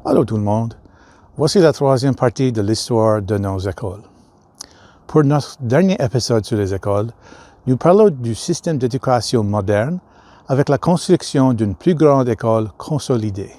Allô tout le monde, voici la troisième partie de l'histoire de nos écoles. Pour notre dernier épisode sur les écoles, nous parlons du système d'éducation moderne avec la construction d'une plus grande école consolidée.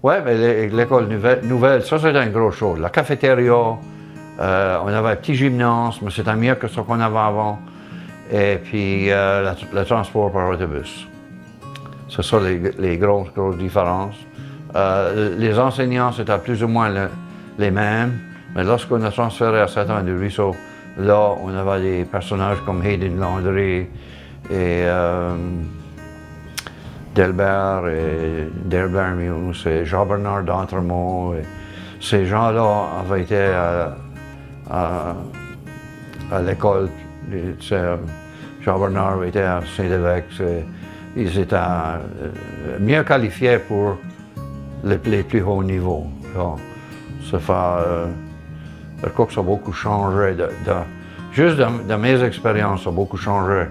Oui, mais l'école nouvelle, ça c'était une grosse chose. La cafétéria, on avait un petit gymnase, mais c'était mieux que ce qu'on avait avant. Et puis le transport par autobus. C'est ça les grosses différences. Les enseignants, c'était plus ou moins les mêmes, mais lorsqu'on a transféré à Saint-Anne-du-Ruisseau, là, on avait des personnages comme Hayden Landry et Delbert et Delbert Muse et Jean-Bernard d'Entremont. Ces gens-là avaient été à l'école. Jean-Bernard avait été à Saint-Évêque. Ils étaient mieux qualifiés pour les plus hauts niveaux. Je crois que ça a beaucoup changé. Juste de mes expériences, ça a beaucoup changé.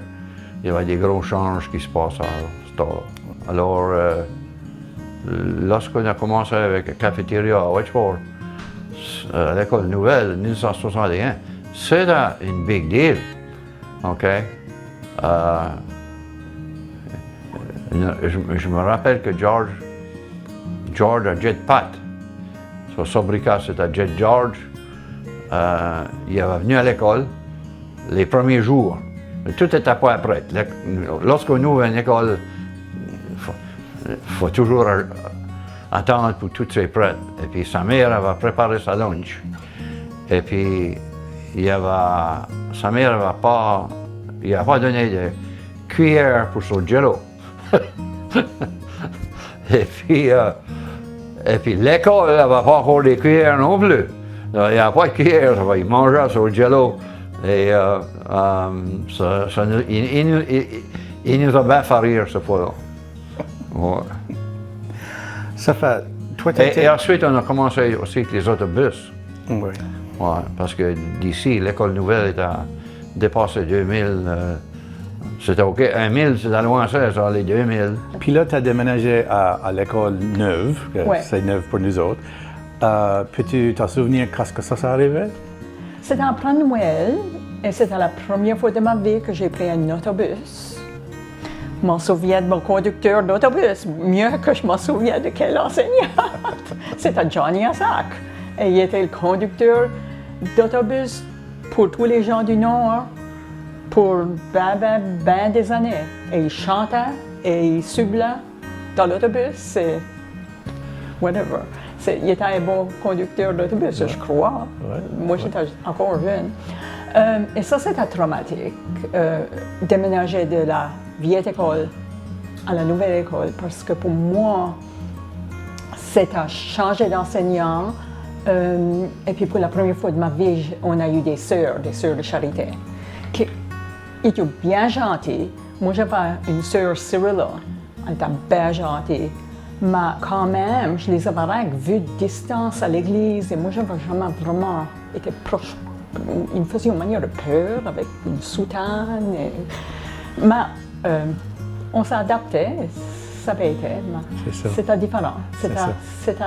Il y avait des gros changes qui se passaient à ce temps-là. Alors, lorsqu'on a commencé avec la cafétéria à Wedgeport, à l'école nouvelle, en 1961, c'était une big deal. OK? Je me rappelle que George a Jetpat. Son sobriquet, c'était Jet George. Il est venu à l'école les premiers jours. Mais tout était pas prêt. Lorsqu'on ouvre une école, il faut toujours attendre pour tout soit prêt. Et puis sa mère avait préparé sa lunch. Et puis sa mère n'avait pas donné de cuillère pour son jello. et puis l'école n'avait pas encore des cuillères non plus. Il n'y avait pas de cuillère, il mangeait son jello. Et il nous a bien fait rire ce fois-là. Ouais. Ça fait... Et ensuite, on a commencé aussi avec les autobus. Oui. Ouais, parce que d'ici, l'école nouvelle était dépassé 2000. C'était OK. 1000, c'était loin, ça, les 2000. Puis là, tu as déménagé à l'école neuve, c'est neuf pour nous autres. Peux-tu t'en souvenir quand ça arrivait? C'était après Noël et c'était la première fois de ma vie que j'ai pris un autobus. Je m'en souviens de mon conducteur d'autobus, mieux que je m'en souviens de quel enseignant. C'était Johnny Assac. Et il était le conducteur d'autobus pour tous les gens du Nord pour ben des années. Et il chantait et il sublait dans l'autobus et whatever. Il était un bon conducteur d'autobus, je crois. Ouais. Moi, j'étais encore jeune. Et ça, c'était traumatique, déménager de la vieille école à la nouvelle école, parce que pour moi, c'était changer d'enseignant. Et puis pour la première fois de ma vie, on a eu des sœurs de charité, qui étaient bien gentilles. Moi, j'avais une sœur Cyrilla, elle était bien gentille. Mais quand même, je les avais vues de distance à l'église et moi, je n'avais jamais vraiment été proche. Ils me faisaient une manière de peur avec une soutane. Mais on s'est adapté, ça avait été. C'était différent. C'était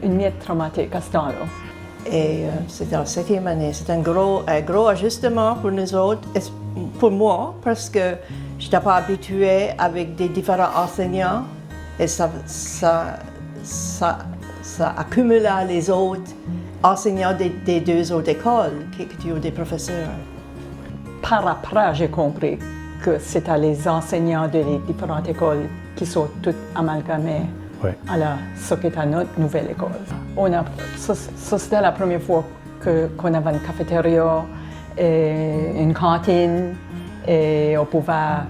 une miette traumatique à ce temps-là. Et c'était en 7e année. C'est un gros ajustement pour nous autres, pour moi, parce que je n'étais pas habituée avec des différents enseignants. Et ça accumulait les autres enseignants des deux autres écoles, qui étaient des professeurs. Par après, j'ai compris que c'était les enseignants des différentes écoles qui sont toutes amalgamés à ce qui était notre nouvelle école. Ça, c'était la première fois qu'on avait une cafétéria, et une cantine, et on pouvait...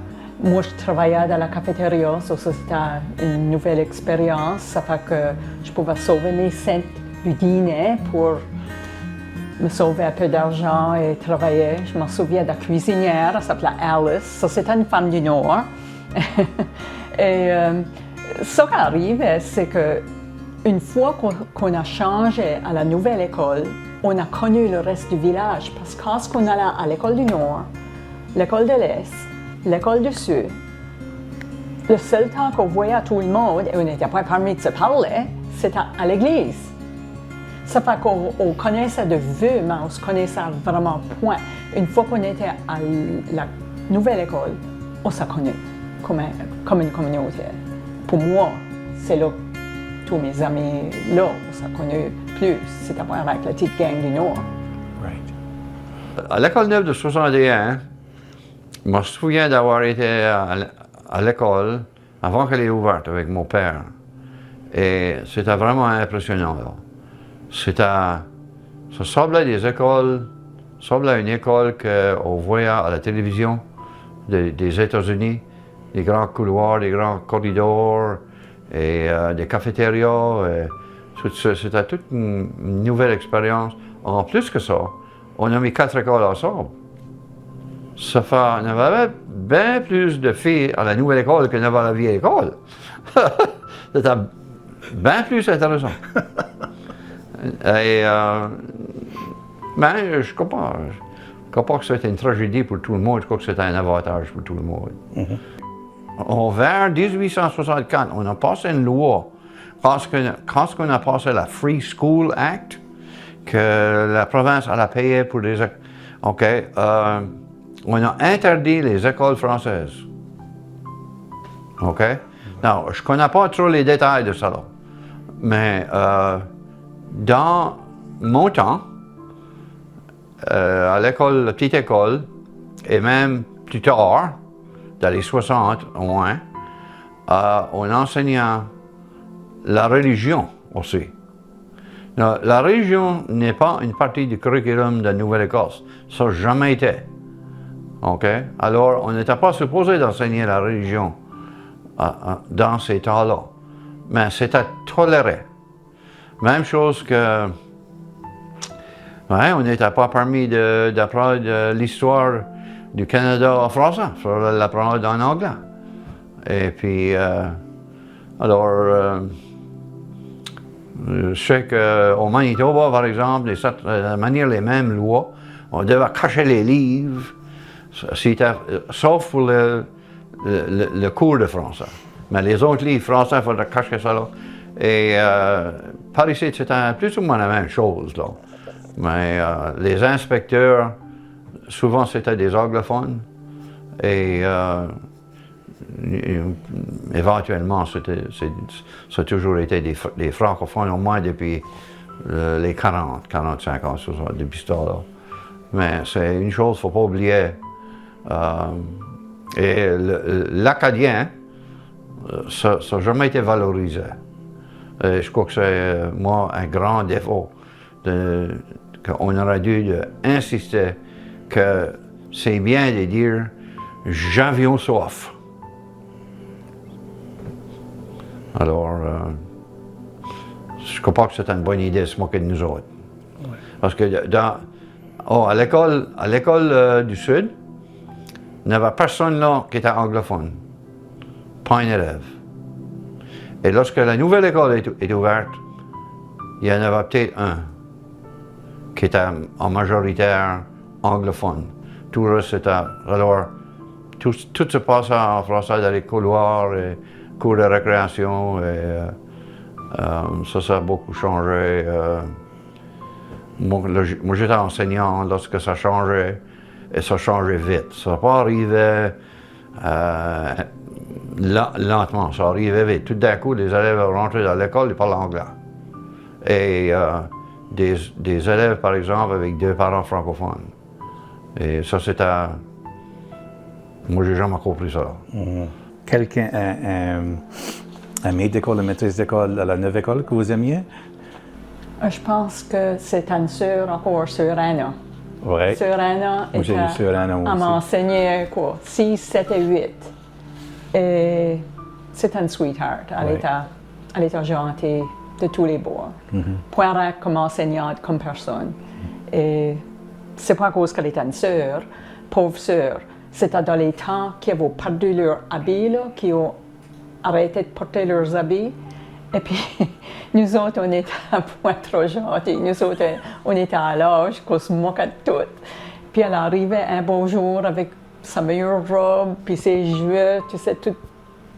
Moi, je travaillais dans la cafétéria, ça c'était une nouvelle expérience. Ça fait que je pouvais sauver mes cents du dîner pour me sauver un peu d'argent et travailler. Je me souviens de la cuisinière, elle s'appelait Alice. Ça, c'était une femme du Nord. Et ce qui arrive, c'est que une fois qu'on a changé à la nouvelle école, on a connu le reste du village. Parce que quand on allait à l'école du Nord, l'école de l'Est, l'école du Sud, le seul temps qu'on voyait tout le monde, et on n'était pas permis de se parler, c'était à l'église. Ça fait qu'on connaissait de vue, mais on se connaissait vraiment point. Une fois qu'on était à la nouvelle école, on s'est connus comme une communauté. Pour moi, c'est là que tous mes amis, là, on s'est connus plus. C'était pas avec la petite gang du Nord. Right. À l'école neuve de 61, je me souviens d'avoir été à l'école avant qu'elle ait ouverte avec mon père. Et c'était vraiment impressionnant. Là. Ça semblait des écoles, semblait une école qu'on voyait à la télévision des États-Unis, des grands couloirs, des grands corridors, et des cafétérias. C'était toute une nouvelle expérience. En plus que ça, on a mis 4 écoles ensemble. Ça fait, on avait bien plus de filles à la nouvelle école qu'il n'y avait à la vieille école. C'était bien plus intéressant. Et, mais je comprends que c'était une tragédie pour tout le monde, je crois que c'était un avantage pour tout le monde. Mm-hmm. Vers 1864, on a passé une loi, quand on a passé la Free School Act, que la province allait payer pour des... OK, on a interdit les écoles françaises. OK? Non, je ne connais pas trop les détails de ça, là. Mais dans mon temps, à l'école, la petite école, et même plus tard, dans les 60 au moins, on enseignait la religion aussi. Non, la religion n'est pas une partie du curriculum de la Nouvelle-Écosse. Ça n'a jamais été. OK? Alors, on n'était pas supposé d'enseigner la religion dans ces temps-là. Mais c'était toléré. Même chose que... Ouais, on n'était pas permis d'apprendre l'histoire du Canada en français. Il fallait l'apprendre en anglais. Et puis, je sais qu'au Manitoba, par exemple, de manière les mêmes lois, on devait cacher les livres, sauf pour le cours de français. Mais les autres livres français, il fallait cacher ça là. Et par ici, c'était plus ou moins la même chose, là. Mais les inspecteurs, souvent c'était des anglophones. Et éventuellement, ça a toujours été des francophones, au moins depuis les 40, 45 ans, depuis ce temps-là. Mais c'est une chose qu'il ne faut pas oublier. Et l'acadien, ça n'a jamais été valorisé. Et je crois que c'est, moi, un grand défaut qu'on aurait dû insister que c'est bien de dire « j'avions soif ». Alors, je crois pas que c'est une bonne idée de se moquer de nous autres. Ouais. Parce que à l'école du Sud, il n'y avait personne là qui était anglophone. Pas un élève. Et lorsque la nouvelle école est ouverte, il y en avait peut-être un qui était en majoritaire anglophone. Tout le reste c'était... Alors, tout se passait en français dans les couloirs, et cours de récréation, et ça a beaucoup changé. Moi j'étais enseignant lorsque ça changeait, et ça changeait vite. Ça n'a pas arrivé lentement, ça arrivait vite. Tout d'un coup, les élèves rentraient dans l'école, ils parlaient anglais. Et des élèves, par exemple, avec 2 parents francophones. Et ça, c'était... Moi, j'ai jamais compris ça. Mm-hmm. Quelqu'un, un maître d'école, une maîtresse d'école à la neuve école que vous aimiez? Je pense que c'est une sœur encore, sœur Anna. Oui. Sœur Anna m'a enseigné quoi, 6, 7 et 8. Et c'est une sweetheart. Elle était gentille de tous les bords. Mm-hmm. Point comme enseignante, comme personne. Et c'est pas à cause qu'elle était une sœur, pauvre sœur. C'était dans les temps qu'ils avaient perdu leurs habits, là, qu'ils ont arrêté de porter leurs habits. Et puis, nous autres, on était un point trop gentils. Nous autres, on était à l'âge qu'on se moquait de tout. Puis elle arrivait un beau jour avec sa meilleure robe, puis ses cheveux, tu sais, tout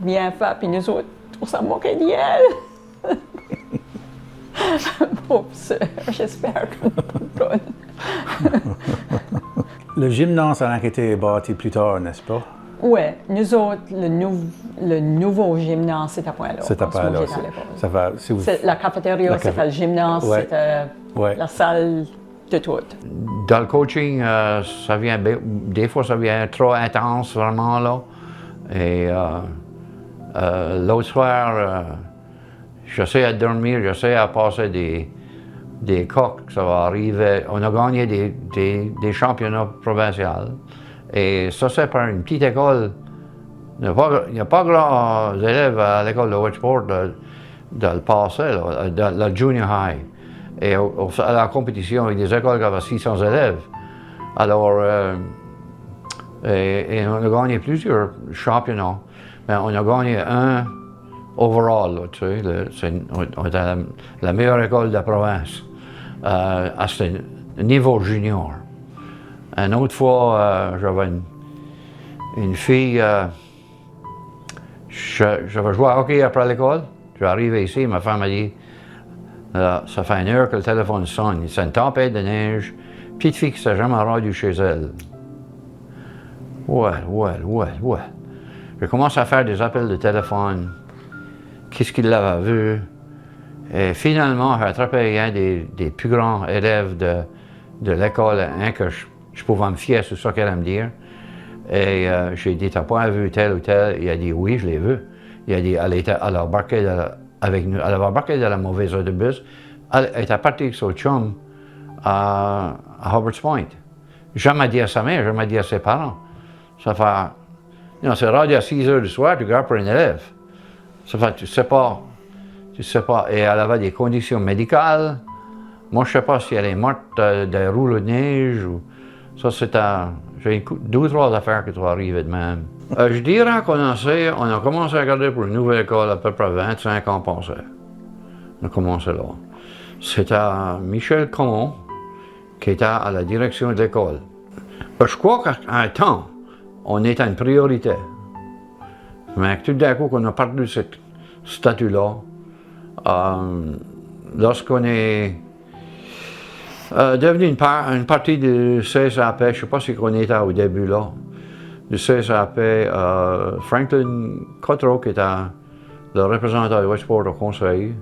bien fait. Puis nous autres, on s'en moquait d'elle. Pauvre sœur, j'espère qu'elle n'est pas bonne. Le gymnase a été bâti plus tard, n'est-ce pas? Oui, nous autres, le nouveau gymnase, c'est à Point-là. C'est à Point-là. La cafétéria, c'était le gymnase, c'était la salle de tout. Dans le coaching, des fois, ça vient trop intense, vraiment, là. Et l'autre soir, j'essaie de dormir, j'essaie de passer des coques, ça va arriver. On a gagné des championnats provinciaux. Et ça, c'est par une petite école. Il n'y a pas grands élèves à l'école de Wedgeport de le passé, là, dans la junior high. Et à la compétition avec des écoles qui avaient 600 élèves. Alors, et on a gagné plusieurs championnats. Mais on a gagné un overall, là, tu sais. On était la meilleure école de la province à ce niveau junior. Une autre fois, j'avais une fille, j'avais joué à hockey après l'école. Je suis arrivé ici, ma femme m'a dit, ça fait 1 heure que le téléphone sonne. C'est une tempête de neige, petite fille qui ne s'est jamais rendue chez elle. Ouais. Je commence à faire des appels de téléphone. Qu'est-ce qu'il l'avait vu? Et finalement, j'ai attrapé un des plus grands élèves de l'école, un que je pouvais me fier sur ce qu'elle allait me dire. Et j'ai dit, t'as pas vu tel ou tel? Il a dit, oui, je l'ai vu. Il a dit, elle a embarqué avec nous, elle avait embarqué dans la mauvaise autobus. Elle était partie avec son chum à Hubbard's Point. Jamais dit à sa mère, jamais dit à ses parents. Ça fait, c'est rendu à 6 heures du soir, tu gardes pour un élève. Ça fait, tu sais pas. Et elle avait des conditions médicales. Moi, je ne sais pas si elle est morte d'un rouleau de neige ou... Ça, j'ai 2 ou 3 affaires qui sont arrivées de même. Je dirais qu'on a commencé à regarder pour une nouvelle école à peu près 25 ans passés. On a commencé là. C'était Michel Common qui était à la direction de l'école. Je crois qu'à un temps, on était une priorité. Mais tout d'un coup, qu'on a perdu ce statut-là, lorsqu'on est devenu une partie du CSAP, je ne sais pas si on était au début là, du CSAP, Franklin Cotreau, qui était le représentant de Wedgeport au conseil.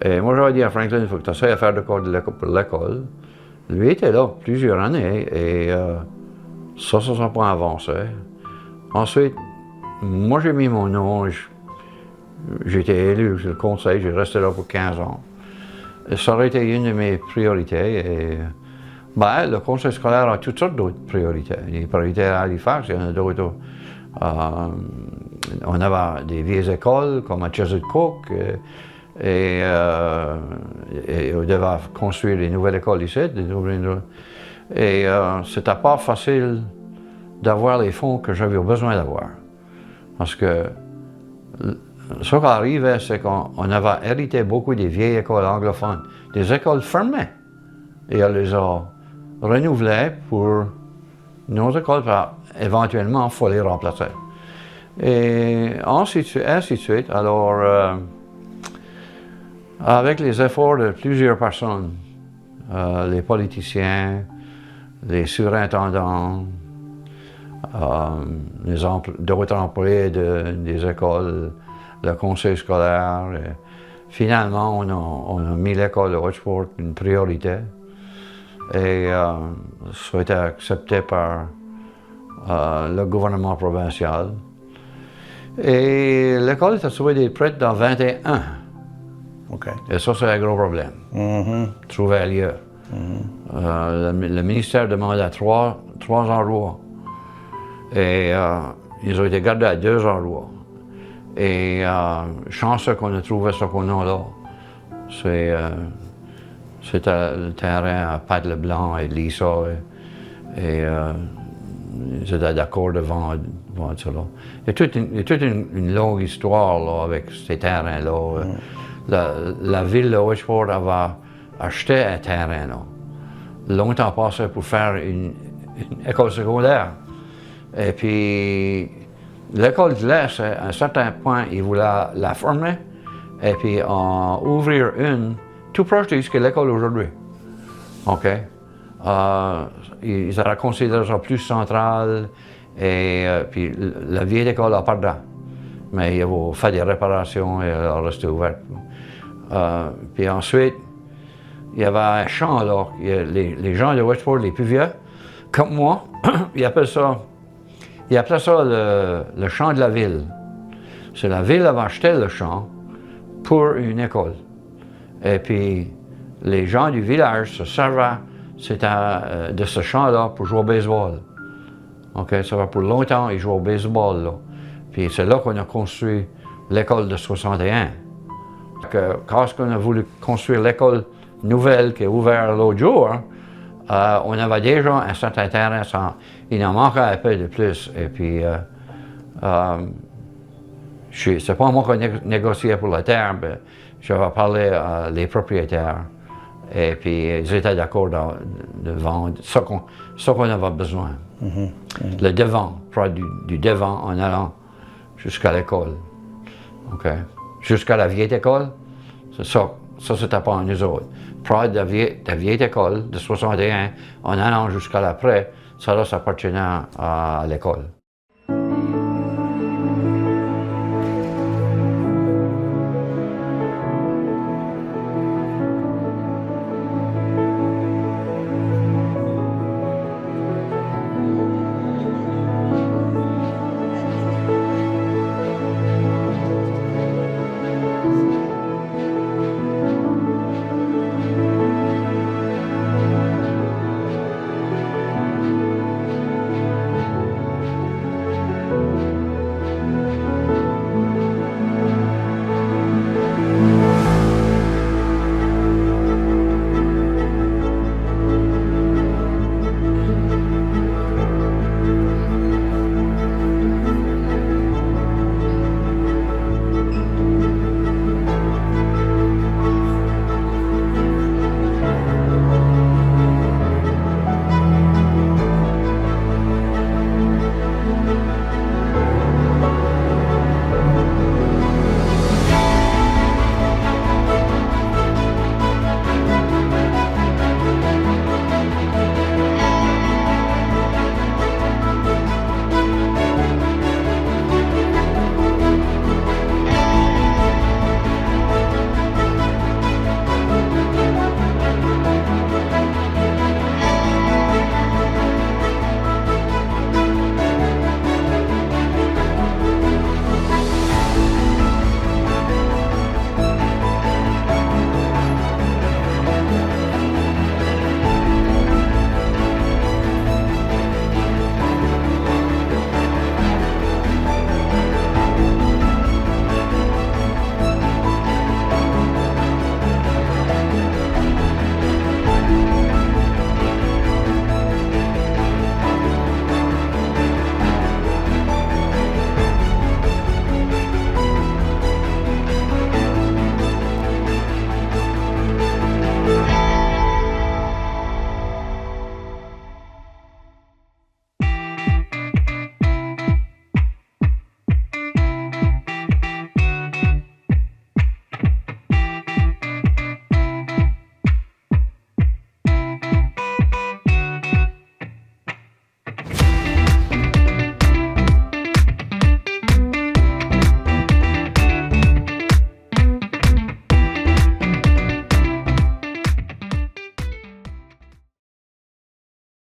Et moi, j'avais dit à Franklin, il faut que tu essaies à faire de quoi pour l'école. Lui était là plusieurs années et ça n'a pas avancé. Ensuite, moi, j'ai mis mon nom, j'ai été élu sur le conseil, j'ai resté là pour 15 ans. Et ça aurait été une de mes priorités. Et, le conseil scolaire a toutes sortes d'autres priorités. Les priorités à Halifax, il y en a d'autres. On avait des vieilles écoles comme à Chesapeake Cook et on devait construire des nouvelles écoles ici. Et c'était pas facile d'avoir les fonds que j'avais besoin d'avoir. Parce que ce qui arrivait, c'est qu'on avait hérité beaucoup des vieilles écoles anglophones, des écoles fermées. Et elle les a renouvelées pour nos écoles, éventuellement, il faut les remplacer. Et ainsi de suite. Alors, avec les efforts de plusieurs personnes, les politiciens, les surintendants, d'autres employés des écoles, le conseil scolaire. Et finalement, on a mis l'école de Wedgeport une priorité. Et ça a été accepté par le gouvernement provincial. Et l'école est supposée d'être prête dans 21. Okay. Et ça, c'est un gros problème. Trouver un lieu. Le ministère demandait 3 endroits. Et ils ont été gardés à 2 endroits. Et chance qu'on a trouvé ce qu'on a là. C'était le terrain à Pat Leblanc et Lisa. Et ils étaient d'accord devant cela. Il y a toute une longue histoire là, avec ces terrains-là. La ville de Wedgeport avait acheté un terrain là, longtemps passé pour faire une école secondaire. Et puis, l'école de l'Est, à un certain point, ils voulaient la fermer et puis en ouvrir une tout proche de ce qu'est l'école aujourd'hui. OK? Ils auraient considéré ça plus central et puis la vieille école a pardon. Mais ils ont fait des réparations et elle a resté ouverte. Puis ensuite, il y avait un champ là. Les gens de Wedgeport, les plus vieux, comme moi, ils appelaient ça le champ de la ville. C'est la ville avait acheté le champ pour une école. Et puis, les gens du village se servaient de ce champ-là pour jouer au baseball. OK? Ça va pour longtemps, ils jouaient au baseball, là. Puis c'est là qu'on a construit l'école de 61. Quand on a voulu construire l'école nouvelle qui est ouverte l'autre jour, on avait déjà un certain terrain, il en manquait un peu de plus. Et puis, c'est pas moi qui ai négocié pour la terre, mais j'avais parlé à les propriétaires. Et puis, ils étaient d'accord de vendre ce qu'on avait besoin. Le devant, près du devant en allant jusqu'à l'école. OK? Jusqu'à la vieille école, c'est ça c'était pas à nous autres. Près de la vieille école de 61, en allant jusqu'à l'après, ça appartenait à l'école.